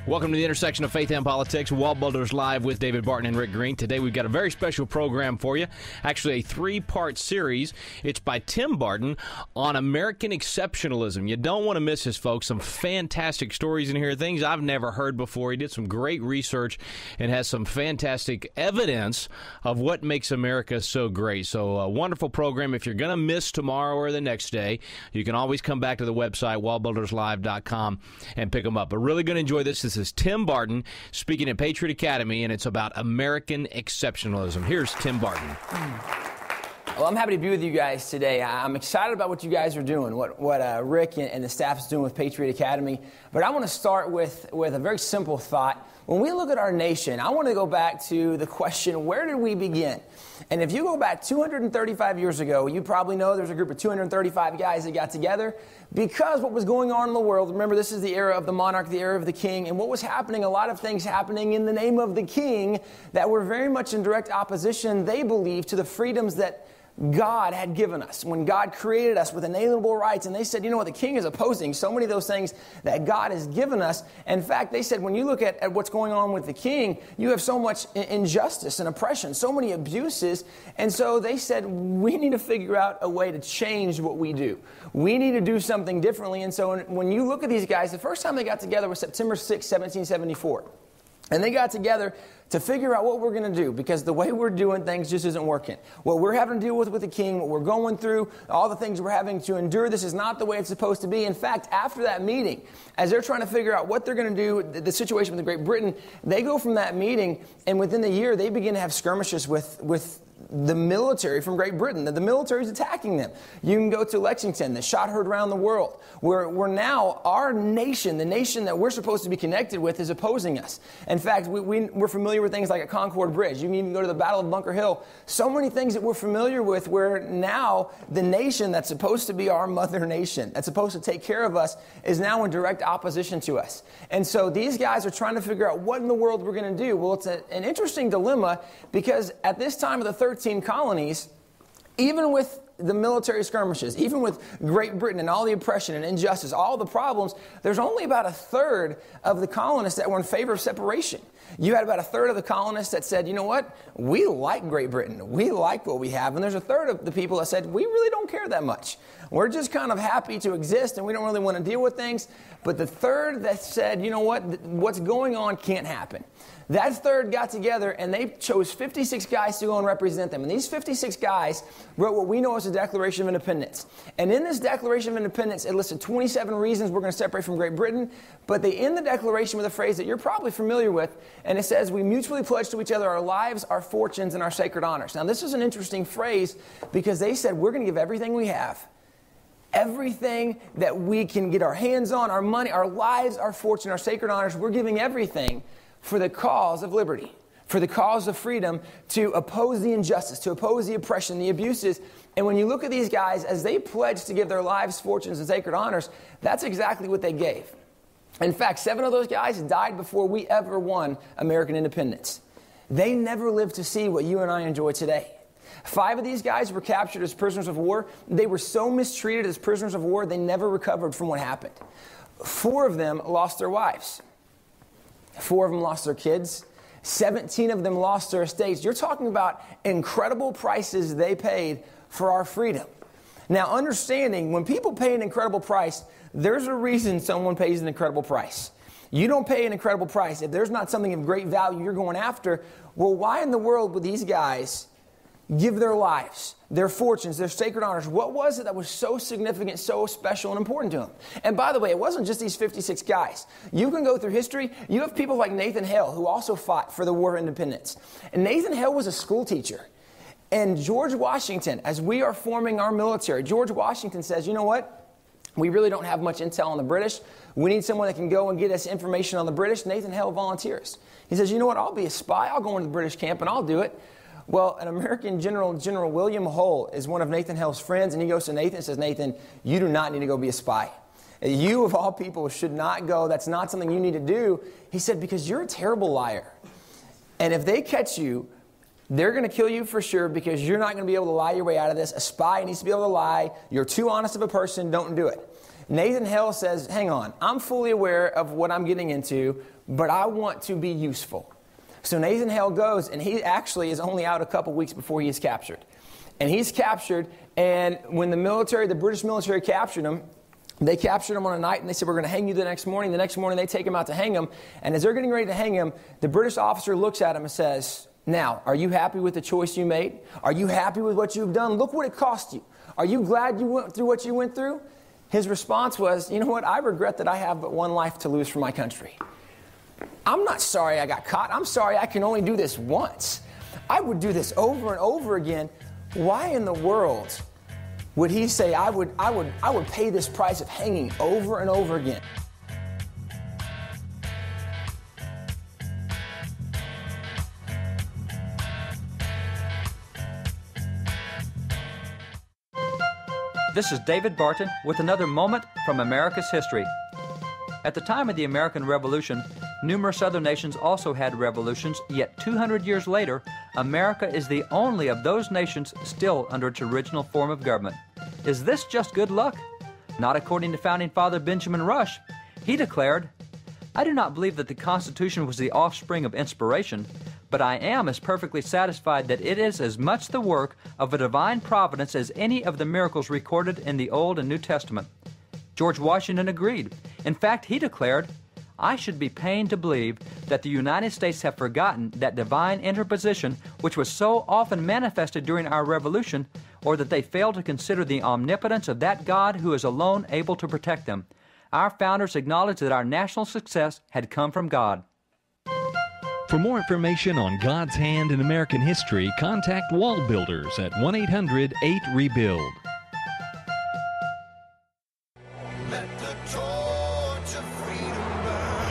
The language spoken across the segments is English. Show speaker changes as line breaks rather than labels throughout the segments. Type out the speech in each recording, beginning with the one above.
Welcome to the intersection of faith and politics. WallBuilders Live with David Barton and Rick Green. Today we've got a very special program for you. Actually, a three-part series. It's by Tim Barton on American Exceptionalism. You don't want to miss this, folks. Some fantastic stories in here, things I've never heard before. He did some great research and has some fantastic evidence of what makes America so great. So a wonderful program. If you're going to miss tomorrow or the next day, you can always come back to the website, wallbuilderslive.com, and pick them up. But really going to enjoy this. This is Tim Barton speaking at Patriot Academy, and it's about American exceptionalism. Here's Tim Barton.
Well, I'm happy to be with you guys today. I'm excited about what you guys are doing, what Rick and the staff is doing with Patriot Academy. But I want to start with a very simple thought. When we look at our nation, I want to go back to the question, where did we begin? And if you go back 235 years ago, you probably know there's a group of 235 guys that got together because what was going on in the world, remember this is the era of the monarch, the era of the king, and what was happening, a lot of things happening in the name of the king that were very much in direct opposition, they believed, to the freedoms that God had given us. When God created us with inalienable rights, and they said, you know what, the king is opposing so many of those things that God has given us. In fact, they said, when you look at what's going on with the king, you have so much injustice and oppression, so many abuses. And so they said, we need to figure out a way to change what we do. We need to do something differently. And so when you look at these guys, the first time they got together was September 6, 1774. And they got together to figure out what we're going to do, because the way we're doing things just isn't working. What we're having to deal with the king, what we're going through, all the things we're having to endure, this is not the way it's supposed to be. In fact, after that meeting, as they're trying to figure out what they're going to do, the situation with Great Britain, they go from that meeting, and within the year, they begin to have skirmishes with the military from Great Britain. The military is attacking them. You can go to Lexington, the shot heard around the world. We're now, our nation, the nation that we're supposed to be connected with, is opposing us. In fact, we're familiar with things like a Concord Bridge. You can even go to the Battle of Bunker Hill. So many things that we're familiar with, where now the nation that's supposed to be our mother nation, that's supposed to take care of us, is now in direct opposition to us. And so these guys are trying to figure out what in the world we're going to do. Well, it's an interesting dilemma, because at this time of the 13 colonies, even with the military skirmishes, even with Great Britain and all the oppression and injustice, all the problems, there's only about a third of the colonists that were in favor of separation. You had about a third of the colonists that said, you know what, we like Great Britain, we like what we have, and there's a third of the people that said, we really don't care that much. We're just kind of happy to exist, and we don't really want to deal with things. But the third that said, you know what, what's going on can't happen. That third got together, and they chose 56 guys to go and represent them. And these 56 guys wrote what we know as the Declaration of Independence. And in this Declaration of Independence, it listed 27 reasons we're going to separate from Great Britain. But they end the declaration with a phrase that you're probably familiar with, and it says, we mutually pledge to each other our lives, our fortunes, and our sacred honors. Now, this is an interesting phrase, because they said, we're going to give everything we have, everything that we can get our hands on, our money, our lives, our fortune, our sacred honors, we're giving everything for the cause of liberty, for the cause of freedom, to oppose the injustice, to oppose the oppression, the abuses. And when you look at these guys, as they pledged to give their lives, fortunes, and sacred honors, that's exactly what they gave. In fact, 7 of those guys died before we ever won American independence. They never lived to see what you and I enjoy today. 5 of these guys were captured as prisoners of war. They were so mistreated as prisoners of war, they never recovered from what happened. 4 of them lost their wives. 4 of them lost their kids. 17 of them lost their estates. You're talking about incredible prices they paid for our freedom. Now, understanding, when people pay an incredible price, there's a reason someone pays an incredible price. You don't pay an incredible price if there's not something of great value you're going after. Well, why in the world would these guys give their lives, their fortunes, their sacred honors? What was it that was so significant, so special and important to them? And by the way, it wasn't just these 56 guys. You can go through history. You have people like Nathan Hale, who also fought for the War of Independence. And Nathan Hale was a school teacher. And George Washington, as we are forming our military, George Washington says, you know what? We really don't have much intel on the British. We need someone that can go and get us information on the British. Nathan Hale volunteers. He says, you know what? I'll be a spy. I'll go into the British camp and I'll do it. Well, an American general, General William Hull, is one of Nathan Hale's friends, and he goes to Nathan and says, Nathan, you do not need to go be a spy. You, of all people, should not go. That's not something you need to do. He said, because you're a terrible liar. And if they catch you, they're going to kill you for sure, because you're not going to be able to lie your way out of this. A spy needs to be able to lie. You're too honest of a person. Don't do it. Nathan Hale says, hang on, I'm fully aware of what I'm getting into, but I want to be useful. So Nathan Hale goes, and he actually is only out a couple weeks before he is captured. And he's captured, and when the British military captured him, they captured him on a night, and they said, we're going to hang you the next morning. The next morning, they take him out to hang him. And as they're getting ready to hang him, the British officer looks at him and says, now, are you happy with the choice you made? Are you happy with what you've done? Look what it cost you. Are you glad you went through what you went through? His response was, you know what? I regret that I have but one life to lose for my country. I'm not sorry I got caught. I'm sorry I can only do this once. I would do this over and over again. Why in the world would he say, I would pay this price of hanging over and over again?
This is David Barton with another moment from America's history. At the time of the American Revolution, numerous other nations also had revolutions, yet 200 years later, America is the only of those nations still under its original form of government. Is this just good luck? Not according to founding father Benjamin Rush. He declared, I do not believe that the Constitution was the offspring of inspiration, but I am as perfectly satisfied that it is as much the work of a divine providence as any of the miracles recorded in the Old and New Testament. George Washington agreed. In fact, he declared, I should be pained to believe that the United States have forgotten that divine interposition which was so often manifested during our Revolution, or that they fail to consider the omnipotence of that God who is alone able to protect them. Our founders acknowledged that our national success had come from God.
For more information on God's hand in American history, contact WallBuilders at 1-800-8-REBUILD.
Let the torch of freedom burn.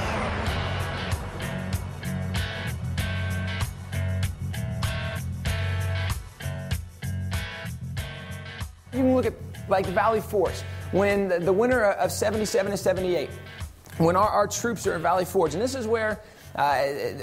You can look at like the Valley Forge, when the winter of 77 and 78, when our troops are at Valley Forge, and this is where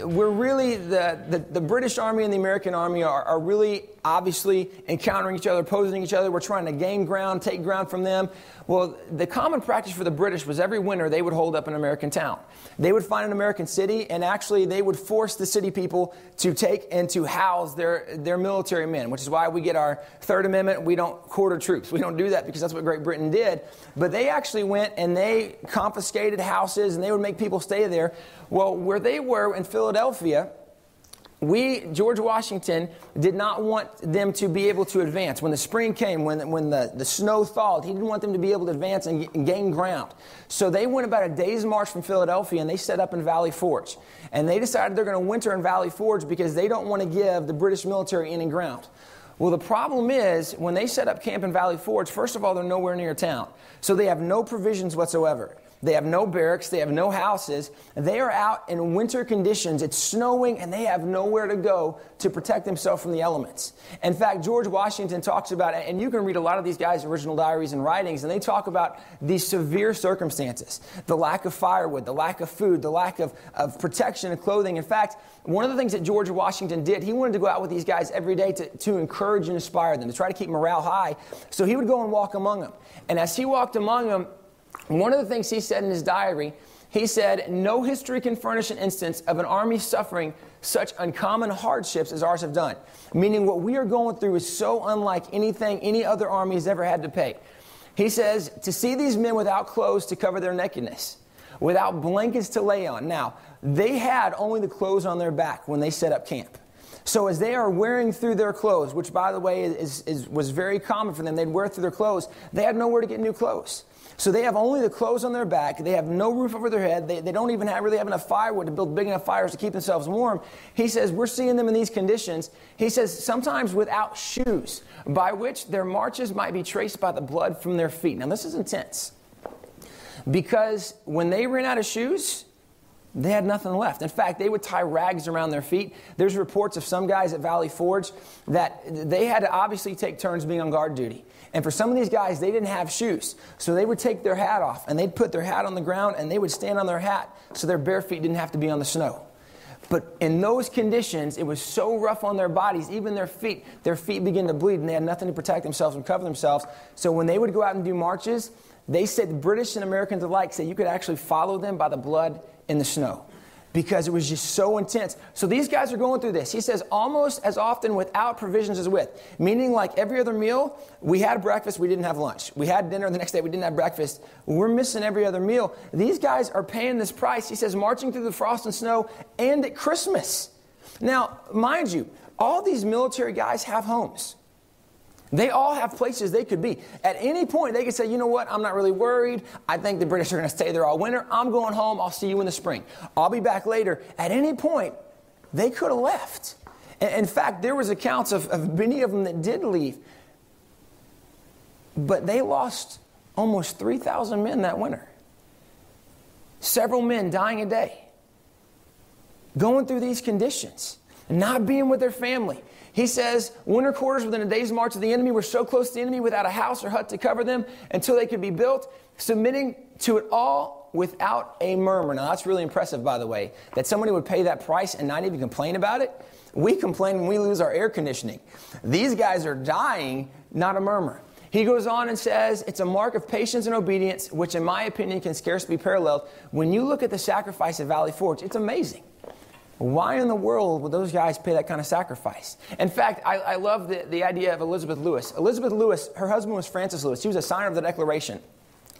we're really, the British Army and the American Army are really obviously encountering each other, opposing each other. We're trying to gain ground, take ground from them. Well, the common practice for the British was every winter they would hold up an American town. They would find an American city, and actually they would force the city people to take and to house their military men, which is why we get our Third Amendment. We don't quarter troops. We don't do that because that's what Great Britain did. But they actually went and they confiscated houses, and they would make people stay there. Well, where they were in Philadelphia, George Washington did not want them to be able to advance. When the spring came, when the snow thawed, he didn't want them to be able to advance and gain ground. So they went about a day's march from Philadelphia, and they set up in Valley Forge. And they decided they're going to winter in Valley Forge because they don't want to give the British military any ground. Well, the problem is, when they set up camp in Valley Forge, first of all, they're nowhere near town. So they have no provisions whatsoever. They have no barracks. They have no houses. They are out in winter conditions. It's snowing, and they have nowhere to go to protect themselves from the elements. In fact, George Washington talks about, and you can read a lot of these guys' original diaries and writings, and they talk about these severe circumstances, the lack of firewood, the lack of food, the lack of protection and clothing. In fact, one of the things that George Washington did, he wanted to go out with these guys every day to encourage and inspire them, to try to keep morale high. So he would go and walk among them. And as he walked among them, one of the things he said in his diary, he said, no history can furnish an instance of an army suffering such uncommon hardships as ours have done. Meaning what we are going through is so unlike anything any other army has ever had to pay. He says, to see these men without clothes to cover their nakedness, without blankets to lay on. Now, they had only the clothes on their back when they set up camp. So as they are wearing through their clothes, which by the way was very common for them, they'd wear through their clothes, they had nowhere to get new clothes. So they have only the clothes on their back. They have no roof over their head. They don't even really have enough firewood to build big enough fires to keep themselves warm. He says, we're seeing them in these conditions. He says, sometimes without shoes, by which their marches might be traced by the blood from their feet. Now, this is intense. Because when they ran out of shoes, they had nothing left. In fact, they would tie rags around their feet. There's reports of some guys at Valley Forge that they had to obviously take turns being on guard duty. And for some of these guys, they didn't have shoes. So they would take their hat off, and they'd put their hat on the ground, and they would stand on their hat so their bare feet didn't have to be on the snow. But in those conditions, it was so rough on their bodies, even their feet began to bleed, and they had nothing to protect themselves and cover themselves. So when they would go out and do marches, they said the British and Americans alike said you could actually follow them by the blood in the snow, because it was just so intense. So these guys are going through this. He says almost as often without provisions as with, meaning like every other meal, we had breakfast, we didn't have lunch. We had dinner the next day, we didn't have breakfast. We're missing every other meal. These guys are paying this price. He says marching through the frost and snow and at Christmas. Now, mind you, all these military guys have homes. They all have places they could be. At any point, they could say, you know what, I'm not really worried. I think the British are going to stay there all winter. I'm going home. I'll see you in the spring. I'll be back later. At any point, they could have left. In fact, there was accounts of many of them that did leave. But they lost almost 3,000 men that winter. Several men dying a day. Going through these conditions. Not being with their family. He says winter quarters within a day's march of the enemy were so close to the enemy without a house or hut to cover them until they could be built, submitting to it all without a murmur. Now that's really impressive, by the way, that somebody would pay that price and not even complain about it. We complain when we lose our air conditioning. These guys are dying, not a murmur. He goes on and says it's a mark of patience and obedience, which in my opinion can scarcely be paralleled. When you look at the sacrifice of Valley Forge, it's amazing. Why in the world would those guys pay that kind of sacrifice? In fact, I love the idea of Elizabeth Lewis. Elizabeth Lewis, her husband was Francis Lewis. He was a signer of the Declaration.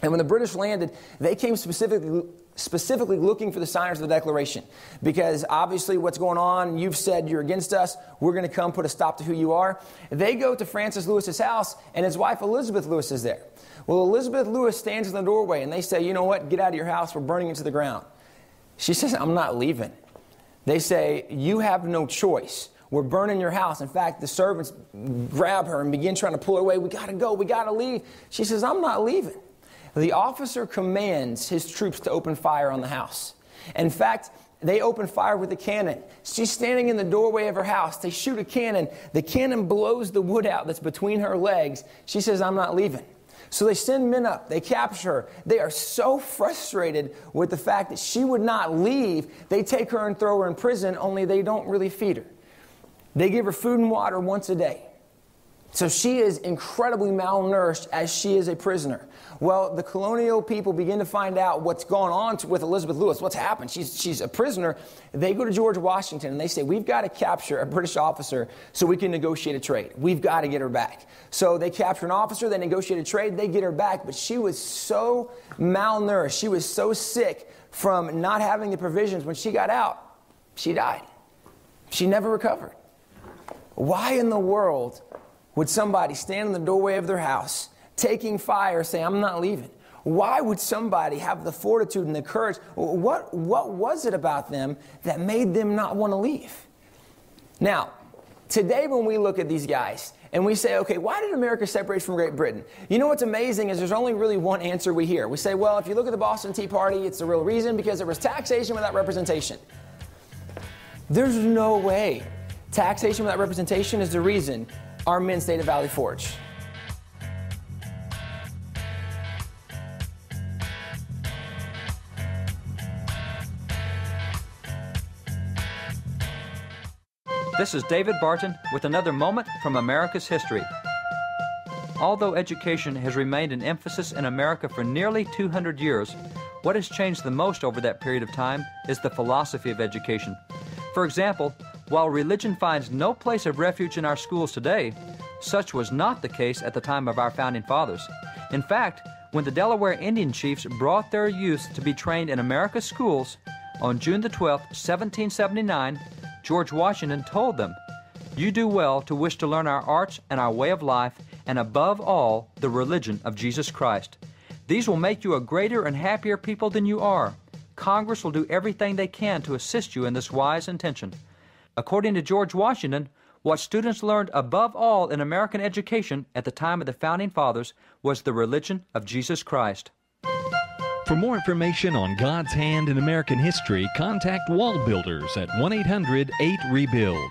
And when the British landed, they came specifically looking for the signers of the Declaration. Because obviously what's going on, you've said you're against us, we're going to come put a stop to who you are. They go to Francis Lewis's house, and his wife Elizabeth Lewis is there. Well, Elizabeth Lewis stands in the doorway, and they say, you know what, get out of your house, we're burning it to the ground. She says, I'm not leaving. They say, you have no choice. We're burning your house. In fact, the servants grab her and begin trying to pull her away. We got to go. We got to leave. She says, I'm not leaving. The officer commands his troops to open fire on the house. In fact, they open fire with a cannon. She's standing in the doorway of her house. They shoot a cannon. The cannon blows the wood out that's between her legs. She says, I'm not leaving. So they send men up. They capture her. They are so frustrated with the fact that she would not leave. They take her and throw her in prison, only they don't really feed her. They give her food and water once a day. So she is incredibly malnourished as she is a prisoner. Well, the colonial people begin to find out what's going on with Elizabeth Lewis. What's happened? She's a prisoner. They go to George Washington and they say, we've got to capture a British officer so we can negotiate a trade. We've got to get her back. So they capture an officer, they negotiate a trade, they get her back. But she was so malnourished, she was so sick from not having the provisions. When she got out, she died. She never recovered. Why in the world would somebody stand in the doorway of their house, taking fire, say, I'm not leaving? Why would somebody have the fortitude and the courage? What was it about them that made them not want to leave? Now, today when we look at these guys and we say, okay, why did America separate from Great Britain? You know what's amazing is there's only really one answer we hear. We say, well, if you look at the Boston Tea Party, it's the real reason because there was taxation without representation. There's no way taxation without representation is the reason our men stayed at Valley Forge.
This is David Barton with another moment from America's history. Although education has remained an emphasis in America for nearly 200 years, what has changed the most over that period of time is the philosophy of education. For example, while religion finds no place of refuge in our schools today, such was not the case at the time of our founding fathers. In fact, when the Delaware Indian chiefs brought their youth to be trained in America's schools, on June the 12th, 1779, George Washington told them, "You do well to wish to learn our arts and our way of life, and above all, the religion of Jesus Christ. These will make you a greater and happier people than you are. Congress will do everything they can to assist you in this wise intention." According to George Washington, what students learned above all in American education at the time of the Founding Fathers was the religion of Jesus Christ.
For more information on God's hand in American history, contact WallBuilders at 1-800-8-REBUILD.